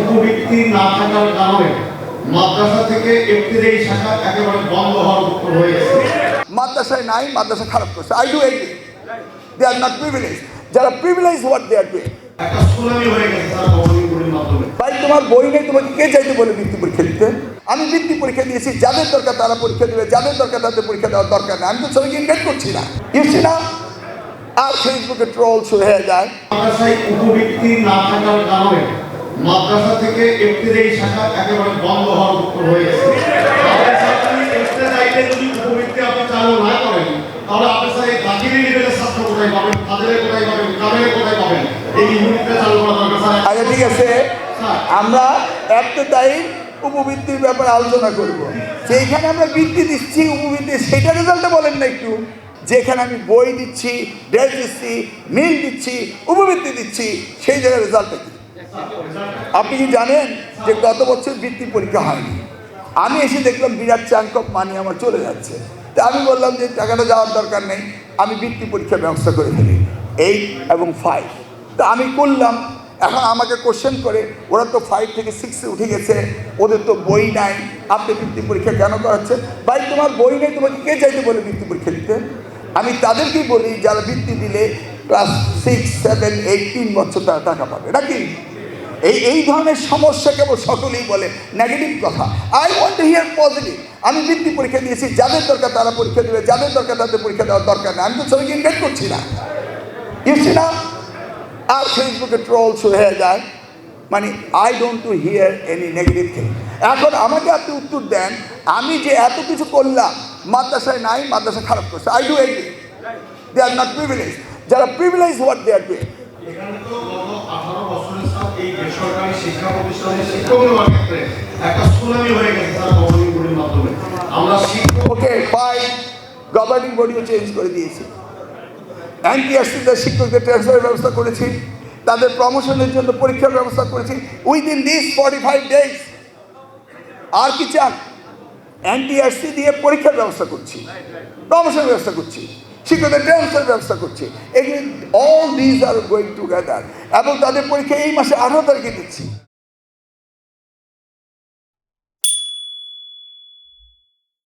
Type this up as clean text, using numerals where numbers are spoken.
উপবৃত্তি না থাকার কারণে মাদ্রাসা থেকে ইবতিদায়ী শাখা একেবারে বন্ধ হওয়ার উপক্রম হয়ে গেছে। মাদ্রাসায় নাই, মাদ্রাসা খারাপ করছে। I do agree, they are not privilege. যারা privilege what they are doing. একটা সুনামি হয়ে গেছে তার গভর্নিং বডির মাধ্যমে। ভাই তোমার বই নেই, তোমাকে কে চাইতে বলে বৃত্তি পরীক্ষা দিতে? আমি বৃত্তি পরীক্ষা দিয়েছি, যাদের দরকার তারা পরীক্ষা দেবে, যাদের দরকার তাদের পরীক্ষা দেওয়ার দরকার নেই। আমি তো সবাইকে ইনভাইট করছি না, ইউসি না। আর ফেসবুকে ট্রোল শুরু হয়ে যায়। মাদ্রাসায় উপবৃত্তি না থাকার কারণে মাদ্রাসা থেকে ইবতিদায়ী শাখা একেবারে বন্ধ হওয়ার উপক্রম হয়ে গেছে। ইবতিদায়ীতে যদি উপবৃত্তি আপনি চালু না করেন তাহলে আপনি স্যার এই দাখিলি লেভেলের ছাত্র কোথায় পাবেন, ফাজিলের কোথায় পাবেন, কামেলের কোথায় পাবেন? এই ইউনিটটা চালু করা দরকার স্যার। আচ্ছা ঠিক আছে, আমরা ইবতিদায়ী উপবৃত্তির ব্যাপারে আলোচনা করব। যেখানে আমরা বৃত্তি দিচ্ছি উপবৃত্তি, সেটা রেজাল্টটা বলেন না একটু। যেখানে আমি বই দিচ্ছি, ড্রেস দিচ্ছি, মিল দিচ্ছি, উপবৃত্তি দিচ্ছি, সেই জায়গায় রেজাল্টটা কি? আপনি কি জানেন যে গত বছর বৃত্তি পরীক্ষা হয়নি? আমি এসে দেখলাম বিরাট চাঙ্ক অফ মানি আমার চলে যাচ্ছে। তা আমি বললাম যে টাকাটা যাওয়ার দরকার নেই, আমি বৃত্তি পরীক্ষার ব্যবস্থা করে ফেলি 8 এবং 5। তা আমি করলাম। এখন আমাকে কোশ্চেন করে, ওরা তো 5 থেকে 6-এ উঠে গেছে, ওদের তো বই নাই, আপনি বৃত্তি পরীক্ষা কেন করাচ্ছে? ভাই তোমার বই নেই, তোমাকে কে চাইতে বলে বৃত্তি পরীক্ষা দিতে? আমি তাদেরকেই বলি যারা বৃত্তি দিলে ক্লাস 6, 7, 8 3 বছর তারা টাকা পাবে নাকি? এই ধরনের সমস্যা কেবল সকলেই বলে নেগেটিভ কথা। I want to here positive. আমি বৃত্তি পরীক্ষা দিয়েছি, যাদের দরকার তারা পরীক্ষা দেবে, যাদের দরকার তাদের পরীক্ষা দেওয়ার দরকার নেই। আমি তো সবাইকে ইনভাইট করছি না, ইউসি না। আর ফেসবুকে ট্রোল শুরু হয়ে যায়। মানে I don't two here any negative thing. এখন আমাকে আপনি উত্তর দেন, আমি যে এত কিছু করলাম, মাদ্রাসায় নাই, মাদ্রাসা খারাপ করছে। I do agree, they are not privilege. যারা privilege what they are doing. এখানে তো গত 18 বছরের সাথে এই বেসরকারি শিক্ষা প্রতিষ্ঠানের শিক্ষকদের ক্ষেত্রে একটা সুনামি হয়ে গেছে তার গভর্নিং বডির মাধ্যমে। আমরা ওকে ফাইন, গভর্নিং বডিও চেঞ্জ করে দিয়েছি। এনটিআরসিতে শিক্ষকদের ট্রান্সফারের ব্যবস্থা করেছি, তাদের প্রমোশনের জন্য পরীক্ষার ব্যবস্থা করেছি উইদিন দিস 45 ডেজ। আর কি চান? এনটিআরসি দিয়ে পরীক্ষার ব্যবস্থা করছি, প্রমোশনের ব্যবস্থা করছি, শিক্ষকদের ট্রান্সফারের ব্যবস্থা করছি। এগুলি all this are going together. এবং তাদের পরীক্ষা এই মাসে 18 তারিখে দিচ্ছি।